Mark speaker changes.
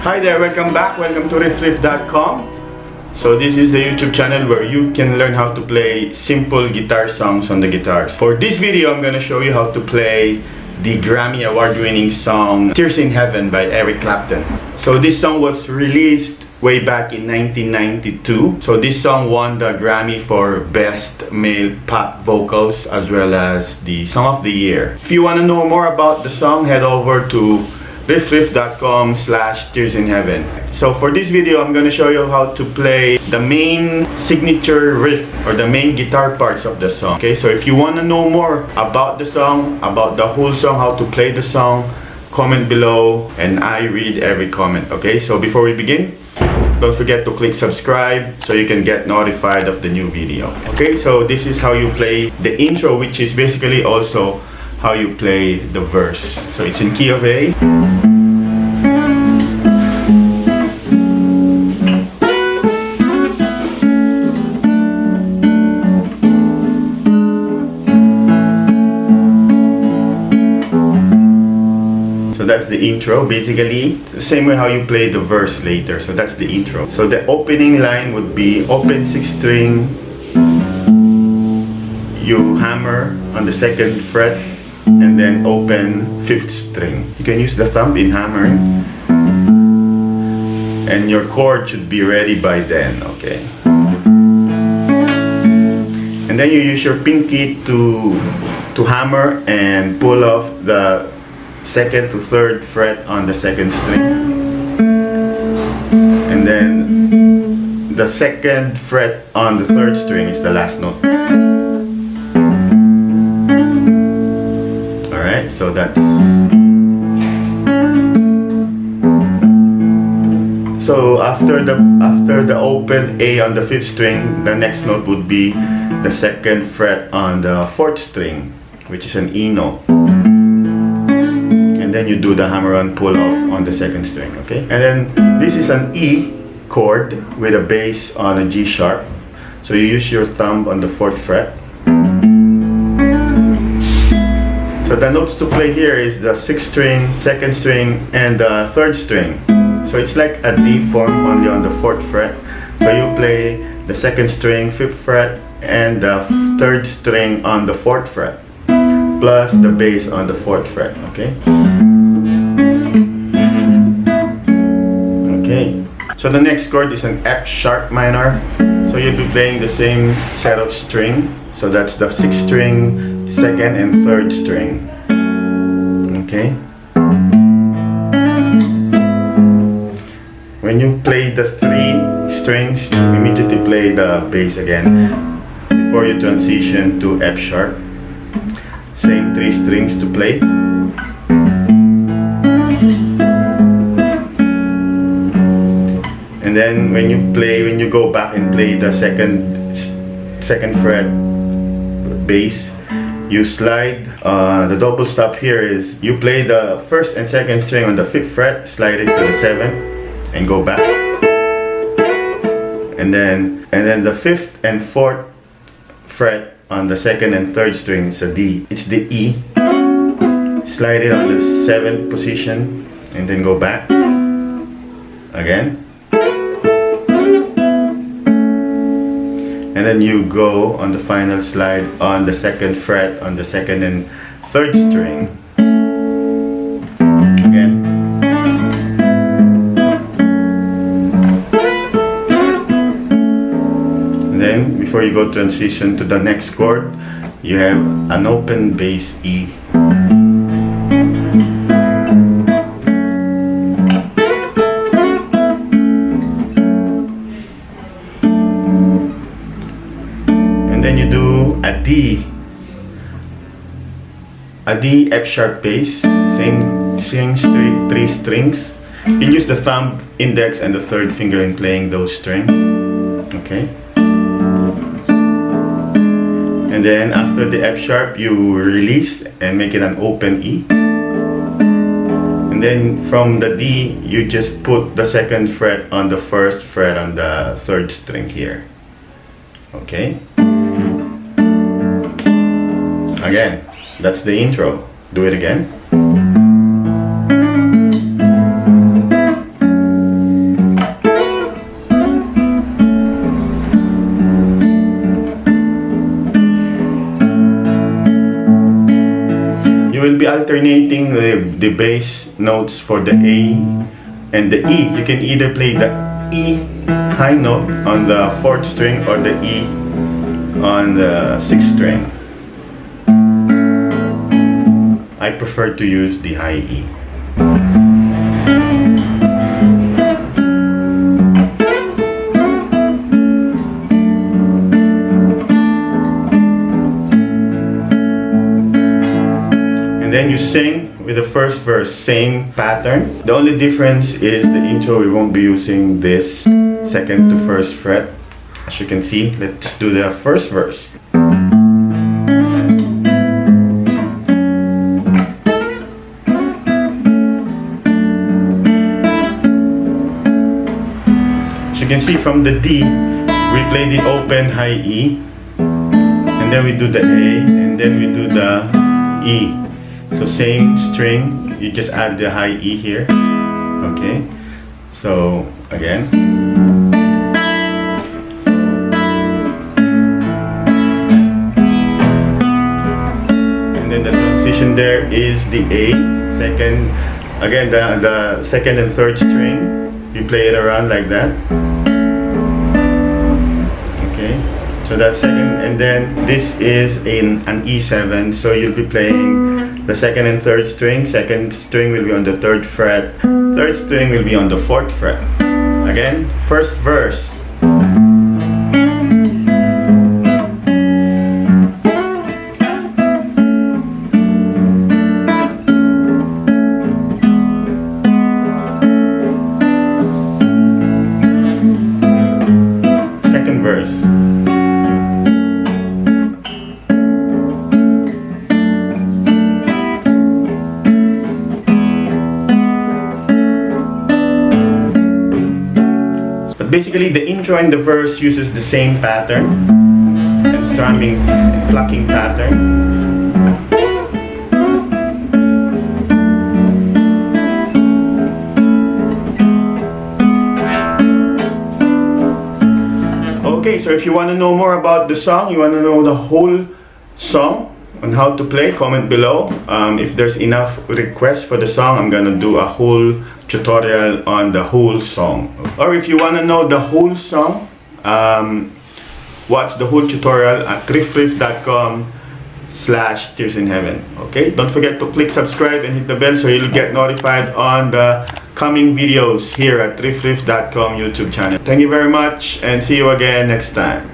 Speaker 1: Hi there, welcome back. Welcome to riffriff.com. So this is the YouTube channel where you can learn how to play simple guitar songs on the guitars. For this video, I'm going to show you how to play the Grammy award-winning song Tears in Heaven by Eric Clapton. So this song was released way back in 1992. So this song won the Grammy for Best Male Pop Vocals as well as the Song of the Year. If you want to know more about the song, head over to riffriff.com/tearsinheaven. So for this video, I'm going to show you how to play the main signature riff or the main guitar parts of the song. Okay, so if you want to know more about the song, about the whole song, how to play the song, comment below and I read every comment. Okay, so before we begin, don't forget to click subscribe so you can get notified of the new video. Okay, so this is how you play the intro, which is basically also how you play the verse. So it's in key of A. So that's the intro, basically the same way how you play the verse later. So that's the intro. So the opening line would be open 6th string, you hammer on the 2nd fret, and then open 5th string. You can use the thumb in hammering, and your chord should be ready by then. Okay, and then you use your pinky to hammer and pull off the 2nd to 3rd fret on the 2nd string, and then the 2nd fret on the 3rd string is the last note. Alright, so that's... So after the open A on the 5th string, the next note would be the 2nd fret on the 4th string, which is an E note. And then you do the hammer-on pull-off on the 2nd string, okay? And then this is an E chord with a bass on a G sharp. So you use your thumb on the 4th fret. So the notes to play here is the 6th string, 2nd string, and the 3rd string. So it's like a D form only on the 4th fret. So you play the 2nd string, 5th fret, and the 3rd string on the 4th fret, plus the bass on the 4th fret, okay? Okay. So the next chord is an F sharp minor. So you'll be playing the same set of string. So that's the 6th string, 2nd and 3rd string. Okay. When you play the 3 strings, immediately play the bass again before you transition to F sharp. Same 3 strings to play. And then when you go back and play the second fret bass, you slide the double stop here is you play the 1st and 2nd string on the 5th fret, slide it to the 7th and go back, and then the 5th and 4th fret on the 2nd and 3rd string is a D. It's the E. Slide it on the 7th position and then go back again. And then you go on the final slide on the 2nd fret on the 2nd and 3rd string. Again. And then before you go transition to the next chord, you have an open bass E. A D F sharp bass, same 3 strings. You use the thumb, index, and the 3rd finger in playing those strings. Okay. And then after the F sharp, you release and make it an open E. And then from the D, you just put the 2nd fret on the 1st fret on the 3rd string here. Okay. Again, that's the intro. Do it again. you will be alternating the bass notes for the A and the E. You can either play the E high note on the 4th string or the E on the 6th string. I prefer to use the high E. And then you sing with the first verse, same pattern. The only difference is the intro, we won't be using this 2nd to 1st fret. As you can see, let's do the first verse. As you can see from the D, we play the open high E, and then we do the A, and then we do the E. So same string, you just add the high E here. Okay, so again. And then the transition there is the A, second, again the 2nd and 3rd string, you play it around like that. Okay, so that's 2nd, and then this is in an E7, so you'll be playing the 2nd and 3rd string. 2nd string will be on the 3rd fret. 3rd string will be on the 4th fret. Again, first verse. Second verse. Basically, the intro and the verse uses the same pattern and strumming and plucking pattern. Okay, so if you want to know more about the song, you want to know the whole song on how to play, comment below. If there's enough requests for the song, I'm gonna do a whole tutorial on the whole song. Or if you want to know the whole song, watch the whole tutorial at riffriff.com/tearsinheaven. Okay, don't forget to click subscribe and hit the bell so you'll get notified on the coming videos here at riffriff.com YouTube channel. Thank you very much and see you again next time.